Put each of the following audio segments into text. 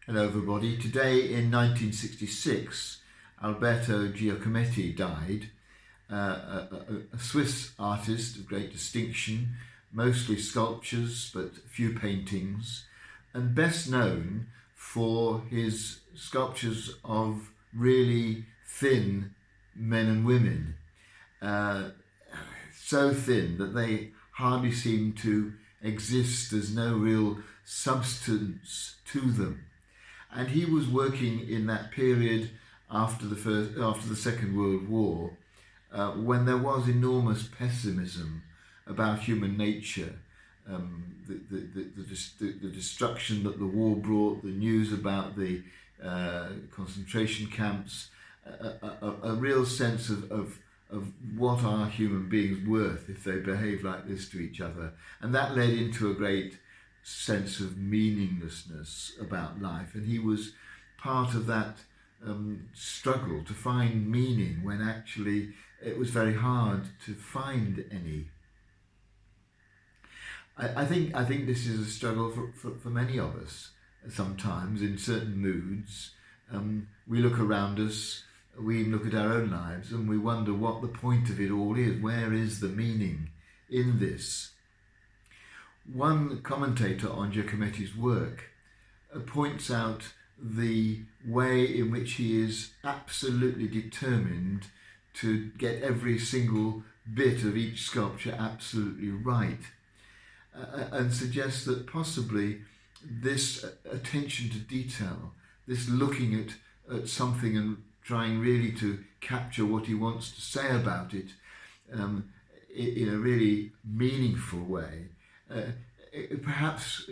Hello everybody. Today in 1966, Alberto Giacometti died, a Swiss artist of great distinction, mostly sculptures but few paintings, and best known for his sculptures of really thin men and women, so thin that they hardly seem to exist. There's no real substance to them. And he was working in that period after the Second World War, when there was enormous pessimism about human nature, the destruction that the war brought, the news about the concentration camps, a real sense of what are human beings worth if they behave like this to each other, and that led into a great sense of meaninglessness about life, and he was part of that struggle to find meaning when actually it was very hard to find any. I think this is a struggle for many of us. Sometimes in certain moods, we look around us, we look at our own lives, and we wonder what the point of it all is. Where is the meaning in this? One commentator on Giacometti's work points out the way in which he is absolutely determined to get every single bit of each sculpture absolutely right, and suggests that possibly this attention to detail, this looking at something and trying really to capture what he wants to say about it in a really meaningful way, perhaps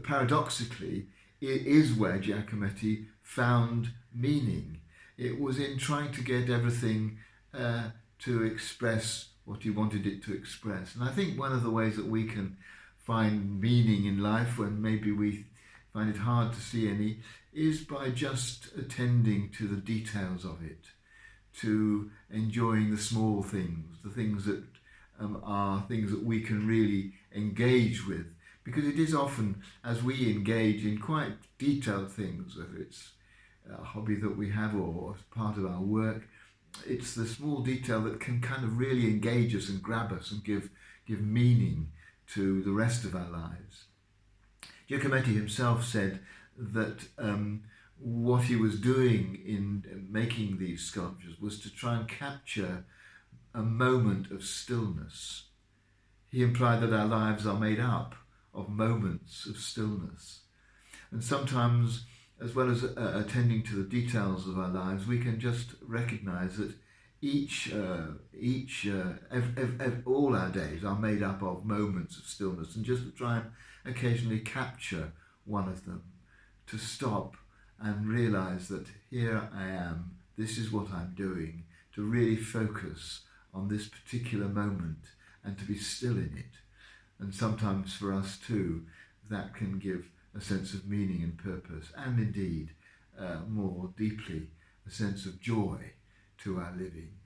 paradoxically, it is where Giacometti found meaning. It was in trying to get everything to express what he wanted it to express. And I think one of the ways that we can find meaning in life when maybe we find it hard to see any is by just attending to the details of it, to enjoying the small things, the things that are things that we can really engage with, because it is often as we engage in quite detailed things, whether it's a hobby that we have or as part of our work, it's the small detail that can kind of really engage us and grab us and give meaning to the rest of our lives. Giacometti himself said that what he was doing in making these sculptures was to try and capture a moment of stillness. He implied that our lives are made up of moments of stillness. And sometimes, as well as attending to the details of our lives, we can just recognize that all our days are made up of moments of stillness, and just to try and occasionally capture one of them, to stop and realize that here I am, this is what I'm doing, to really focus on this particular moment and to be still in it. And sometimes for us too, that can give a sense of meaning and purpose, and indeed more deeply a sense of joy to our living.